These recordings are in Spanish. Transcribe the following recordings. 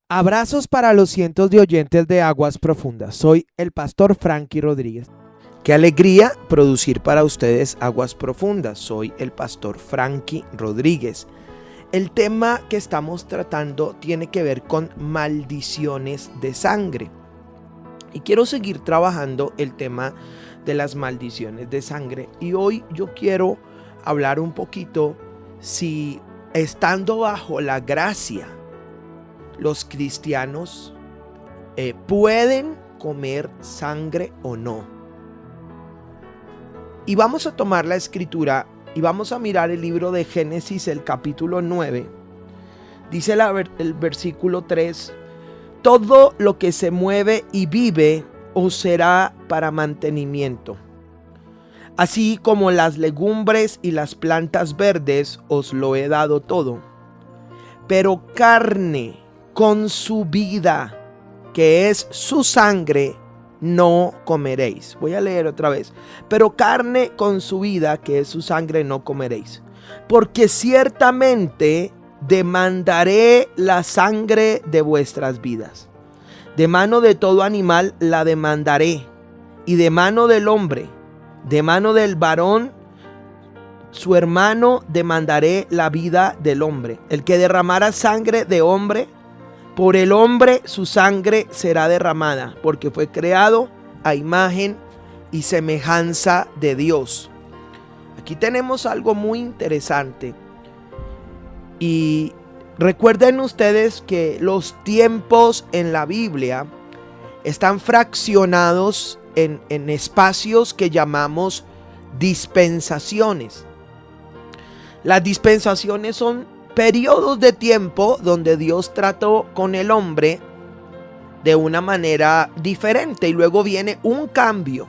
Abrazos para los cientos de oyentes de Aguas Profundas. Soy el pastor Frankie Rodríguez. Qué alegría producir para ustedes Aguas Profundas. Soy el pastor Frankie Rodríguez. El tema que estamos tratando tiene que ver con maldiciones de sangre. Y quiero seguir trabajando el tema de las maldiciones de sangre. Y hoy yo quiero hablar un poquito si estando bajo la gracia, los cristianos pueden comer sangre o no. Y vamos a tomar la escritura y vamos a mirar el libro de Génesis, el capítulo 9. Dice el versículo 3: todo lo que se mueve y vive os será para mantenimiento. Así como las legumbres y las plantas verdes os lo he dado todo. Pero carne con su vida, que es su sangre, no comeréis. Voy a leer otra vez. Pero carne con su vida, que es su sangre, no comeréis. Porque ciertamente demandaré la sangre de vuestras vidas. De mano de todo animal la demandaré. Y de mano del hombre, de mano del varón, su hermano, demandaré la vida del hombre. El que derramara sangre de hombre, por el hombre su sangre será derramada, porque fue creado a imagen y semejanza de Dios. Aquí tenemos algo muy interesante. Y recuerden ustedes que los tiempos en la Biblia están fraccionados en espacios que llamamos dispensaciones. Las dispensaciones son periodos de tiempo donde Dios trató con el hombre de una manera diferente y luego viene un cambio.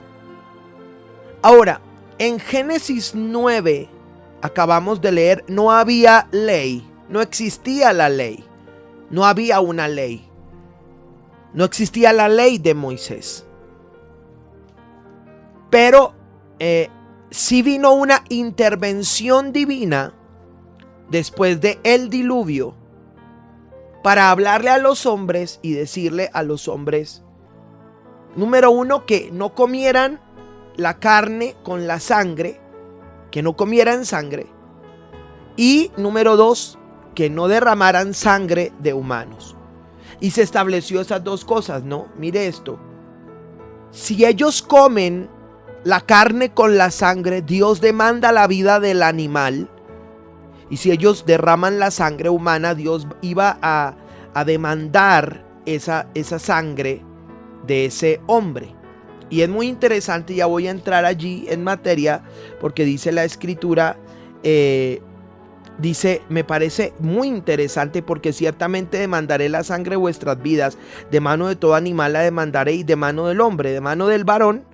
Ahora, en Génesis 9, acabamos de leer, no había ley, no existía la ley, no había una ley, no existía la ley de Moisés. Pero sí vino una intervención divina después de el diluvio, para hablarle a los hombres y decirle a los hombres, número uno, que no comieran la carne con la sangre, que no comieran sangre, y número dos, que no derramaran sangre de humanos. Y se estableció esas dos cosas, ¿no? Mire esto: si ellos comen la carne con la sangre, Dios demanda la vida del animal. Y si ellos derraman la sangre humana, Dios iba a demandar esa sangre de ese hombre. Y es muy interesante, ya voy a entrar allí en materia, porque dice la escritura, dice, me parece muy interesante, porque ciertamente demandaré la sangre de vuestras vidas, de mano de todo animal la demandaré, y de mano del hombre, de mano del varón,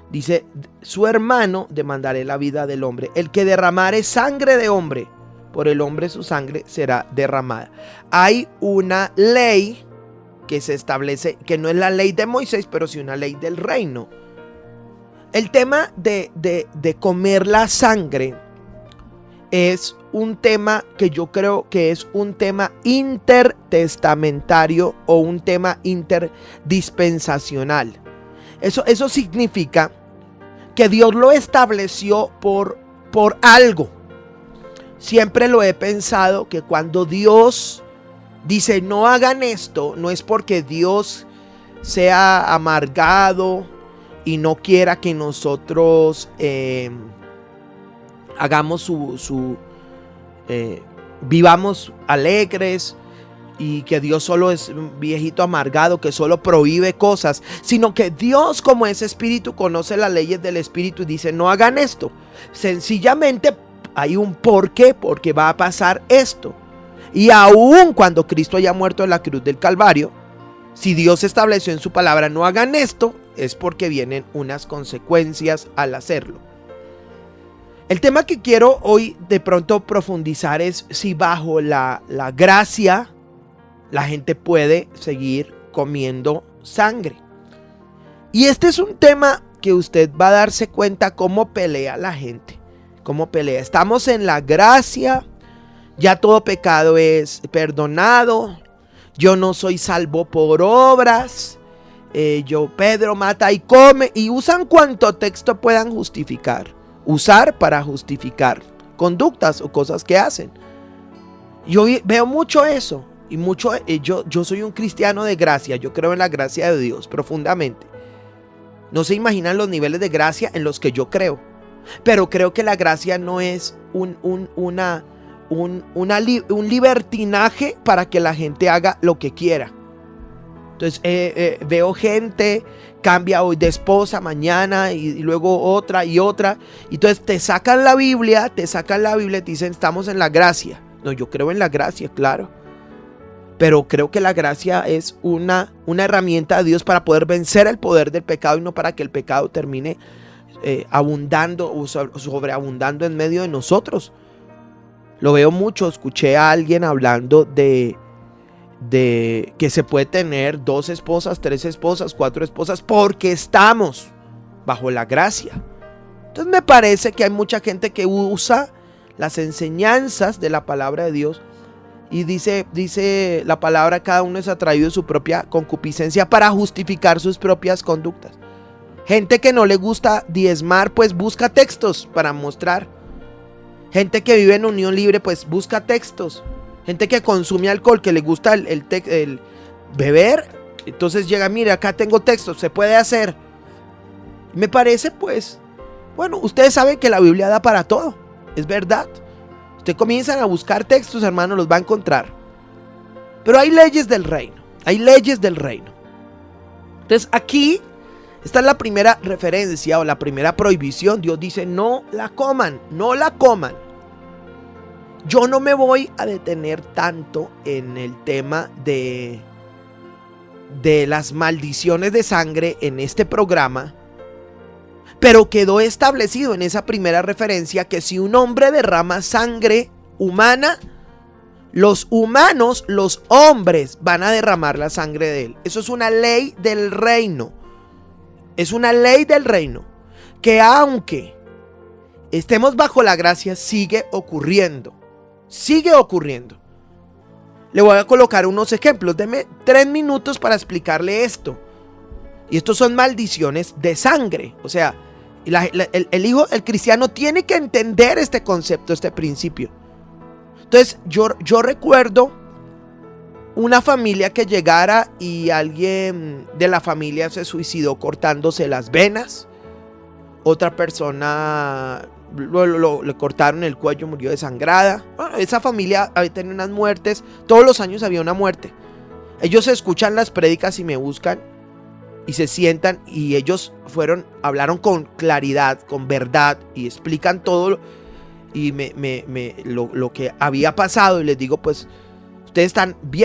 dice, su hermano, demandaré la vida del hombre. El que derramare sangre de hombre, por el hombre su sangre será derramada. Hay una ley que se establece, que no es la ley de Moisés, pero sí una ley del reino. El tema de comer la sangre es un tema que yo creo que es un tema intertestamentario o un tema interdispensacional. Eso significa que Dios lo estableció por algo. Siempre lo he pensado, que cuando Dios dice no hagan esto, no es porque Dios sea amargado y no quiera que nosotros hagamos vivamos alegres, y que Dios solo es un viejito amargado que solo prohíbe cosas, sino que Dios, como es espíritu, conoce las leyes del espíritu y dice no hagan esto. Sencillamente hay un porqué, porque va a pasar esto. Y aún cuando Cristo haya muerto en la cruz del Calvario, si Dios estableció en su palabra no hagan esto, es porque vienen unas consecuencias al hacerlo. El tema que quiero hoy de pronto profundizar es si bajo la gracia la gente puede seguir comiendo sangre. Y este es un tema que usted va a darse cuenta cómo pelea la gente. Cómo pelea. Estamos en la gracia, ya todo pecado es perdonado, yo no soy salvo por obras, Pedro mata y come, y usan cuanto texto puedan usar para justificar conductas o cosas que hacen. Yo veo mucho eso, y yo soy un cristiano de gracia, yo creo en la gracia de Dios profundamente. No se imaginan los niveles de gracia en los que yo creo, pero creo que la gracia no es un libertinaje para que la gente haga lo que quiera. Entonces veo gente, cambia hoy de esposa, mañana y luego otra y otra. Y entonces te sacan la Biblia, te dicen estamos en la gracia. No, yo creo en la gracia, claro. Pero creo que la gracia es una herramienta de Dios para poder vencer el poder del pecado y no para que el pecado termine abundando o sobreabundando en medio de nosotros. Lo veo mucho, escuché a alguien hablando de que se puede tener 2 esposas, 3 esposas, 4 esposas porque estamos bajo la gracia. Entonces me parece que hay mucha gente que usa las enseñanzas de la palabra de Dios y dice la palabra, cada uno es atraído de su propia concupiscencia para justificar sus propias conductas. Gente que no le gusta diezmar, pues busca textos para mostrar. Gente que vive en unión libre, pues busca textos. Gente que consume alcohol, que le gusta el beber, entonces llega, mire, acá tengo textos, se puede hacer. Me parece, pues, bueno, ustedes saben que la Biblia da para todo, es verdad. Ustedes comienzan a buscar textos, hermanos, los va a encontrar. Pero hay leyes del reino, hay leyes del reino. Entonces aquí, esta es la primera referencia o la primera prohibición. Dios dice, no la coman, no la coman. Yo no me voy a detener tanto en el tema de las maldiciones de sangre en este programa, pero quedó establecido en esa primera referencia que si un hombre derrama sangre humana, los humanos, los hombres, van a derramar la sangre de él. Eso es una ley del reino. Es una ley del reino que aunque estemos bajo la gracia, sigue ocurriendo. Sigue ocurriendo. Le voy a colocar unos ejemplos. Deme 3 minutos para explicarle esto. Y estos son maldiciones de sangre. O sea, el cristiano tiene que entender este concepto, este principio. Entonces, yo recuerdo una familia que llegara y alguien de la familia se suicidó cortándose las venas. Otra persona le cortaron el cuello, murió desangrada. Bueno, esa familia había tenido unas muertes. Todos los años había una muerte. Ellos escuchan las prédicas y me buscan y se sientan y ellos hablaron con claridad, con verdad y explican todo y lo que había pasado. Y les digo, pues ustedes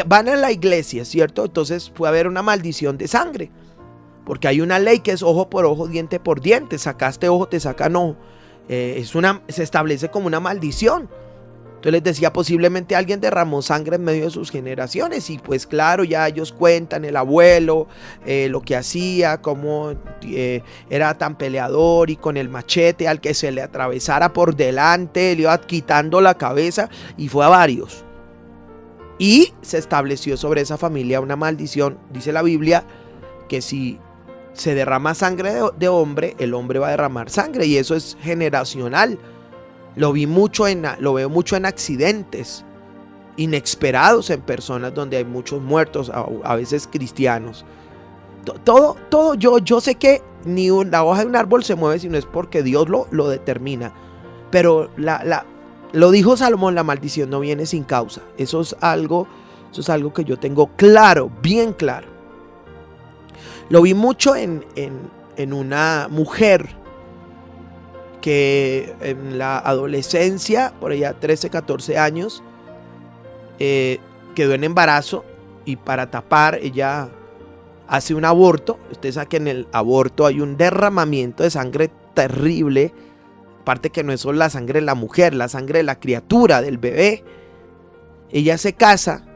van a la iglesia, ¿cierto? Entonces puede haber una maldición de sangre, porque hay una ley que es ojo por ojo, diente por diente. Sacaste ojo, te sacan ojo. Se establece como una maldición. Entonces les decía, posiblemente alguien derramó sangre en medio de sus generaciones. Y pues claro, ya ellos cuentan el abuelo, lo que hacía, cómo era tan peleador y con el machete al que se le atravesara por delante, le iba quitando la cabeza y fue a varios. Y se estableció sobre esa familia una maldición. Dice la Biblia que si se derrama sangre de hombre, el hombre va a derramar sangre, y eso es generacional. Lo veo mucho en accidentes inesperados en personas donde hay muchos muertos, a veces cristianos. Todo yo sé que ni la hoja de un árbol se mueve si no es porque Dios lo determina. Pero lo dijo Salomón, la maldición no viene sin causa. Eso es algo que yo tengo claro, bien claro. Lo vi mucho en una mujer que en la adolescencia, por allá 13, 14 años, quedó en embarazo y para tapar ella hace un aborto. Usted sabe que en el aborto hay un derramamiento de sangre terrible. Aparte que no es solo la sangre de la mujer, la sangre de la criatura, del bebé. Ella se casa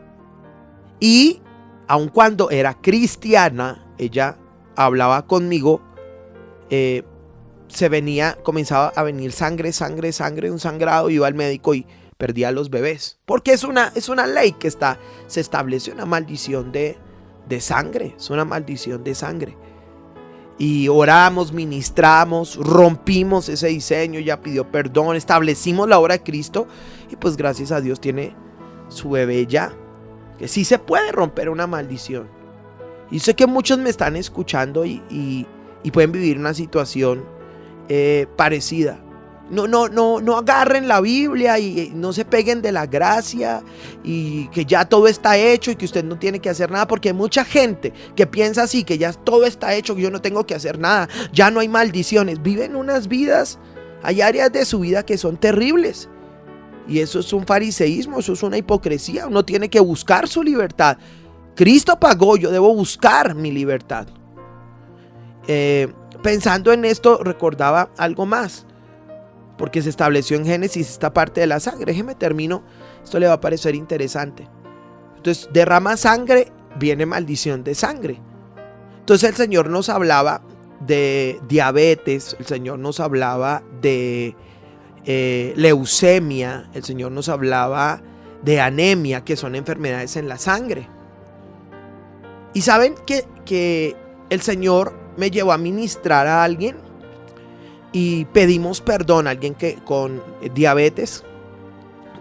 y aun cuando era cristiana, ella hablaba conmigo, comenzaba a venir sangre, un sangrado, iba al médico perdía a los bebés. Porque es una ley que se establece una maldición de sangre, es una maldición de sangre. Y oramos, ministramos, rompimos ese diseño, ella pidió perdón, establecimos la obra de Cristo y pues gracias a Dios tiene su bebé ya. Que sí se puede romper una maldición. Y sé que muchos me están escuchando y pueden vivir una situación parecida. No agarren la Biblia y no se peguen de la gracia y que ya todo está hecho y que usted no tiene que hacer nada, porque hay mucha gente que piensa así, que ya todo está hecho, que yo no tengo que hacer nada, ya no hay maldiciones. Viven unas vidas, hay áreas de su vida que son terribles y eso es un fariseísmo, eso es una hipocresía. Uno tiene que buscar su libertad. Cristo pagó, yo debo buscar mi libertad. Pensando en esto recordaba algo más, porque se estableció en Génesis esta parte de la sangre. Déjeme termino, esto le va a parecer interesante. Entonces, derrama sangre, viene maldición de sangre. Entonces el Señor nos hablaba de diabetes, el Señor nos hablaba de leucemia, el Señor nos hablaba de anemia, que son enfermedades en la sangre. Y saben que el Señor me llevó a ministrar a alguien y pedimos perdón a alguien que con diabetes.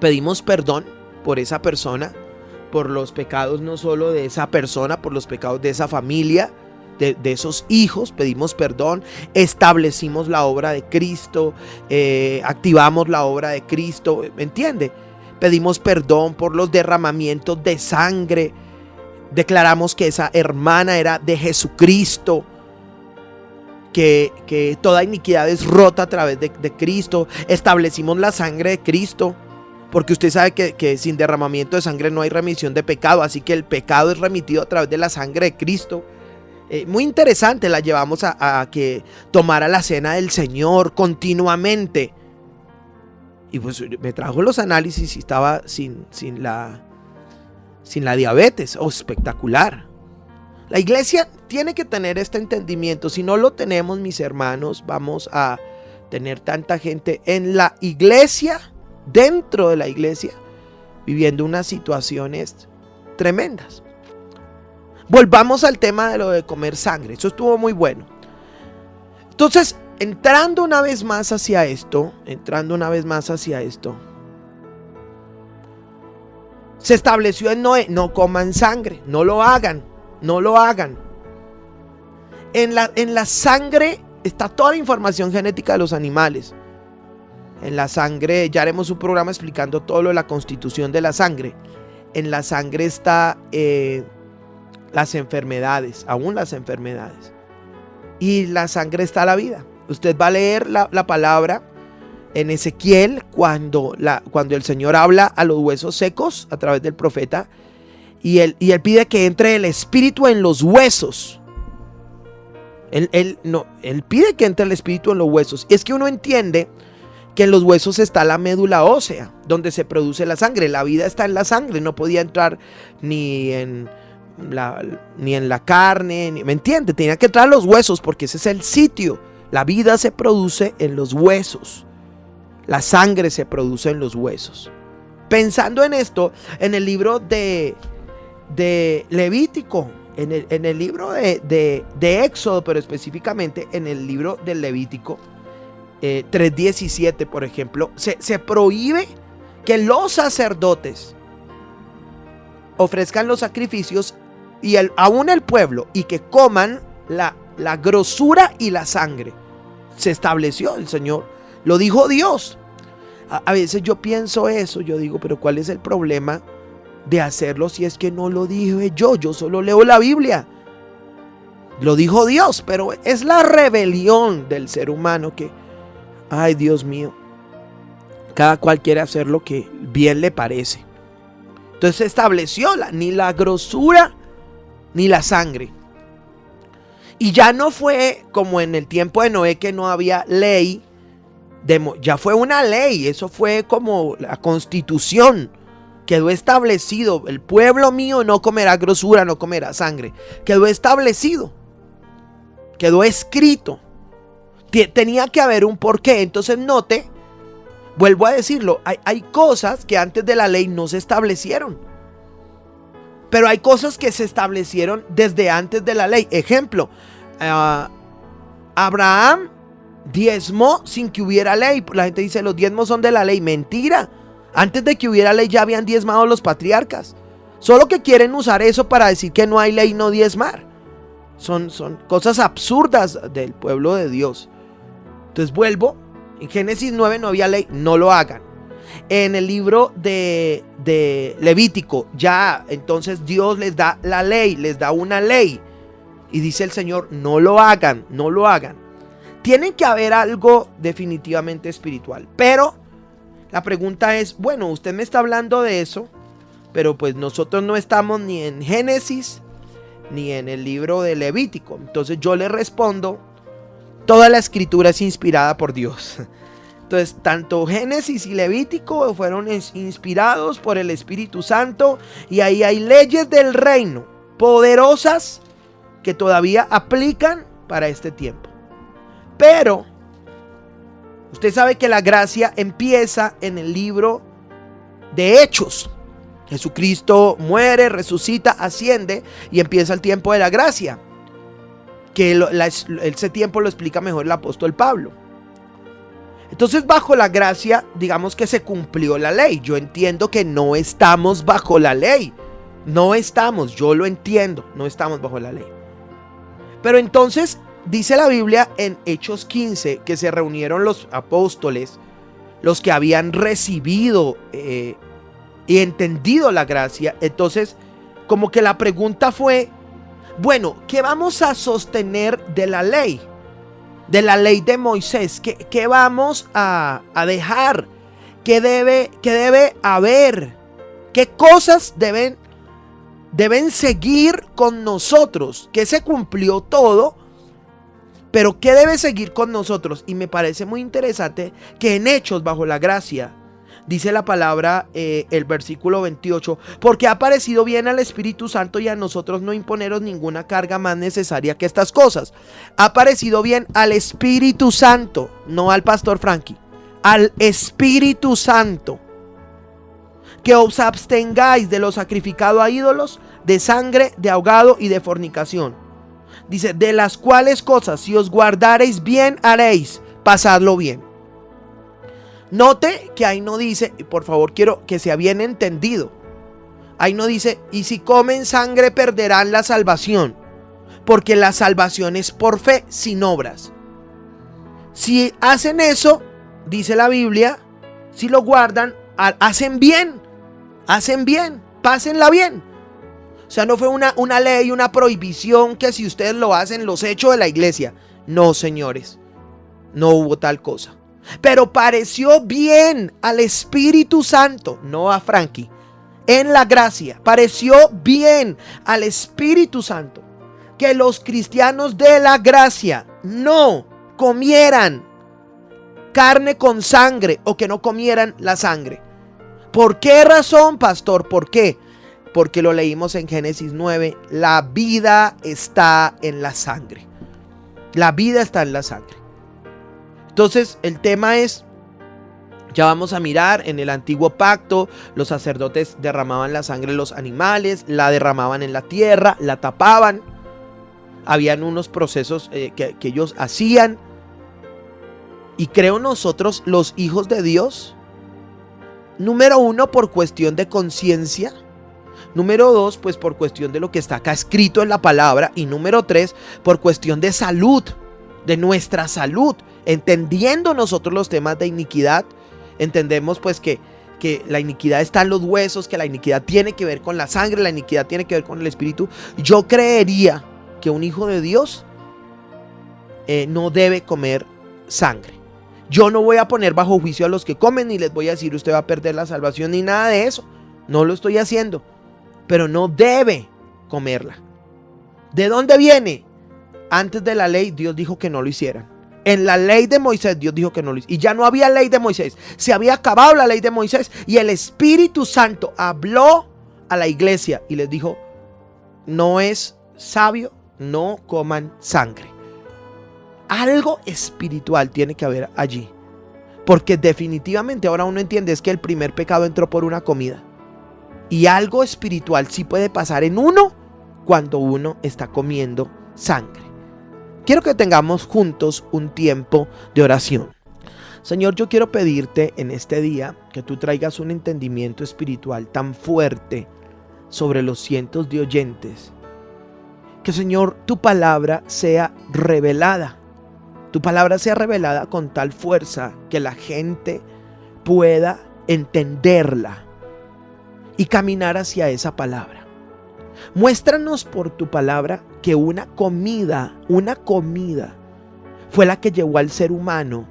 Pedimos perdón por esa persona, por los pecados no solo de esa persona, por los pecados de esa familia, de esos hijos. Pedimos perdón, establecimos la obra de Cristo, activamos la obra de Cristo, ¿me entiende? Pedimos perdón por los derramamientos de sangre. Declaramos que esa hermana era de Jesucristo, que toda iniquidad es rota a través de Cristo. Establecimos la sangre de Cristo, porque usted sabe que sin derramamiento de sangre no hay remisión de pecado, así que el pecado es remitido a través de la sangre de Cristo. Muy interesante, la llevamos a que tomara la cena del Señor continuamente. Y pues me trajo los análisis y estaba sin la diabetes. Oh, espectacular. La iglesia tiene que tener este entendimiento. Si no lo tenemos, mis hermanos, vamos a tener tanta gente en la iglesia, dentro de la iglesia, viviendo unas situaciones tremendas. Volvamos al tema de lo de comer sangre. Eso estuvo muy bueno. Entonces, entrando una vez más hacia esto, se estableció en Noé: no coman sangre, no lo hagan. En la sangre está toda la información genética de los animales. En la sangre, ya haremos un programa explicando todo lo de la constitución de la sangre. En la sangre está las enfermedades, aún las enfermedades. Y en la sangre está la vida. Usted va a leer la palabra en Ezequiel cuando el Señor habla a los huesos secos a través del profeta. Y él pide que entre el espíritu en los huesos. Él pide que entre el espíritu en los huesos. Y es que uno entiende que en los huesos está la médula ósea, donde se produce la sangre. La vida está en la sangre. No podía entrar ni en la carne, ¿me entiende? Tenía que entrar a los huesos, porque ese es el sitio. La vida se produce en los huesos. La sangre se produce en los huesos. Pensando en esto, en el libro de Levítico, en el libro de Éxodo, pero específicamente en el libro del Levítico 3:17, por ejemplo, se prohíbe que los sacerdotes ofrezcan los sacrificios y aún el pueblo, y que coman la grosura y la sangre. Se estableció, el Señor lo dijo Dios. A veces yo pienso eso, yo digo, pero ¿cuál es el problema de hacerlo si es que no lo dije yo solo leo la Biblia? Lo dijo Dios, pero es la rebelión del ser humano que, ay Dios mío, cada cual quiere hacer lo que bien le parece. Entonces se estableció ni la grosura ni la sangre. Y ya no fue como en el tiempo de Noé, que no había ley. Ya fue una ley, eso fue como la constitución. Quedó establecido: el pueblo mío no comerá grosura, no comerá sangre. Quedó establecido, quedó escrito. Tenía que haber un porqué. Entonces note Vuelvo a decirlo, hay cosas que antes de la ley no se establecieron. Pero hay cosas que se establecieron desde antes de la ley. Ejemplo, Abraham diezmó sin que hubiera ley. La gente dice, los diezmos son de la ley. Mentira. Antes de que hubiera ley ya habían diezmado los patriarcas. Solo que quieren usar eso para decir que no hay ley, no diezmar. Son cosas absurdas del pueblo de Dios. Entonces vuelvo. En Génesis 9 no había ley, no lo hagan. En el libro de Levítico, ya entonces Dios les da la ley, les da una ley. Y dice el Señor, no lo hagan, no lo hagan. Tiene que haber algo definitivamente espiritual. Pero la pregunta es, bueno, usted me está hablando de eso, pero pues nosotros no estamos ni en Génesis, ni en el libro de Levítico. Entonces yo le respondo, toda la escritura es inspirada por Dios. Entonces, tanto Génesis y Levítico fueron inspirados por el Espíritu Santo y ahí hay leyes del reino poderosas que todavía aplican para este tiempo. Pero usted sabe que la gracia empieza en el libro de Hechos. Jesucristo muere, resucita, asciende y empieza el tiempo de la gracia. Que ese tiempo lo explica mejor el apóstol Pablo. Entonces, bajo la gracia, digamos que se cumplió la ley. Yo entiendo que no estamos bajo la ley. No estamos, yo lo entiendo, no estamos bajo la ley. Pero entonces, dice la Biblia en Hechos 15, que se reunieron los apóstoles, los que habían recibido y entendido la gracia. Entonces, como que la pregunta fue, bueno, ¿qué vamos a sostener de la ley? De la ley de Moisés, ¿qué vamos a dejar? ¿Qué debe haber? ¿Qué cosas deben seguir con nosotros? Que se cumplió todo, pero ¿qué debe seguir con nosotros? Y me parece muy interesante que en Hechos, bajo la gracia, dice la palabra, el versículo 28, porque ha parecido bien al Espíritu Santo y a nosotros no imponeros ninguna carga más necesaria que estas cosas. Ha parecido bien al Espíritu Santo, no al pastor Frankie, al Espíritu Santo, que os abstengáis de lo sacrificado a ídolos, de sangre, de ahogado y de fornicación. Dice, de las cuales cosas si os guardareis bien haréis, pasadlo bien. Note que ahí no dice, y por favor quiero que sea bien entendido, ahí no dice, y si comen sangre perderán la salvación, porque la salvación es por fe, sin obras. Si hacen eso, dice la Biblia, si lo guardan, hacen bien, pásenla bien. O sea, no fue una ley, una prohibición que si ustedes lo hacen, los echo de la iglesia. No, señores, no hubo tal cosa. Pero pareció bien al Espíritu Santo, no a Frankie, en la gracia, pareció bien al Espíritu Santo que los cristianos de la gracia no comieran carne con sangre o que no comieran la sangre. ¿Por qué razón, pastor? ¿Por qué? Porque lo leímos en Génesis 9, la vida está en la sangre. La vida está en la sangre. Entonces el tema es, ya vamos a mirar, en el antiguo pacto los sacerdotes derramaban la sangre de los animales, la derramaban en la tierra, la tapaban. Habían unos procesos que ellos hacían. Y creo nosotros, los hijos de Dios, número uno, por cuestión de conciencia. Número dos, pues por cuestión de lo que está acá escrito en la palabra. Y número tres, por cuestión de salud, de nuestra salud. Entendiendo nosotros los temas de iniquidad, entendemos pues que la iniquidad está en los huesos, que la iniquidad tiene que ver con la sangre, la iniquidad tiene que ver con el espíritu. Yo creería que un hijo de Dios no debe comer sangre. Yo no voy a poner bajo juicio a los que comen, ni les voy a decir usted va a perder la salvación, ni nada de eso. No lo estoy haciendo, pero no debe comerla. ¿De dónde viene? Antes de la ley Dios dijo que no lo hicieran. En la ley de Moisés Dios dijo que no lo hicieran. Y ya no había ley de Moisés. Se había acabado la ley de Moisés. Y el Espíritu Santo habló a la iglesia y les dijo, no es sabio, no coman sangre. Algo espiritual tiene que haber allí. Porque definitivamente ahora uno entiende es que el primer pecado entró por una comida. Y algo espiritual sí puede pasar en uno cuando uno está comiendo sangre. Quiero que tengamos juntos un tiempo de oración. Señor, yo quiero pedirte en este día que tú traigas un entendimiento espiritual tan fuerte sobre los cientos de oyentes. Que, Señor, tu palabra sea revelada. Tu palabra sea revelada con tal fuerza que la gente pueda entenderla y caminar hacia esa palabra. Muéstranos por tu palabra que una comida fue la que llevó al ser humano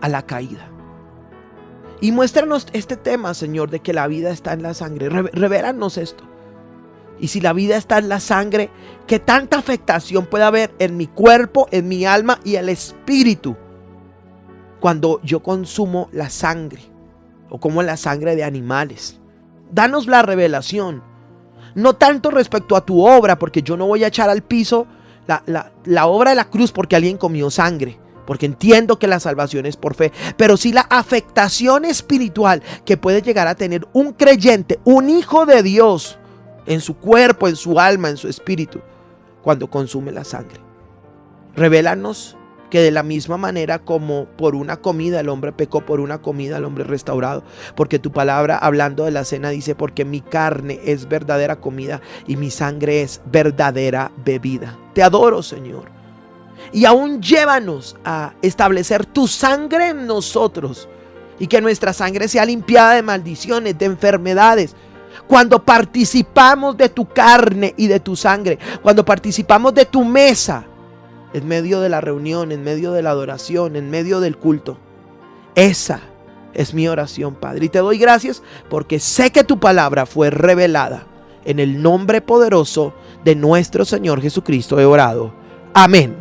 a la caída. Y muéstranos este tema, Señor, de que la vida está en la sangre. Revélanos esto. Y si la vida está en la sangre, ¿qué tanta afectación puede haber en mi cuerpo, en mi alma y el espíritu cuando yo consumo la sangre o como la sangre de animales? Danos la revelación. No tanto respecto a tu obra, porque yo no voy a echar al piso la obra de la cruz porque alguien comió sangre, porque entiendo que la salvación es por fe, pero sí la afectación espiritual que puede llegar a tener un creyente, un hijo de Dios, en su cuerpo, en su alma, en su espíritu, cuando consume la sangre. Revélanos que de la misma manera como por una comida el hombre pecó, por una comida el hombre es restaurado. Porque tu palabra, hablando de la cena, dice: porque mi carne es verdadera comida y mi sangre es verdadera bebida. Te adoro, Señor. Y aún llévanos a establecer tu sangre en nosotros y que nuestra sangre sea limpiada de maldiciones, de enfermedades. Cuando participamos de tu carne y de tu sangre, cuando participamos de tu mesa, en medio de la reunión, en medio de la adoración, en medio del culto. Esa es mi oración, Padre. Y te doy gracias porque sé que tu palabra fue revelada. En el nombre poderoso de nuestro Señor Jesucristo he orado. Amén.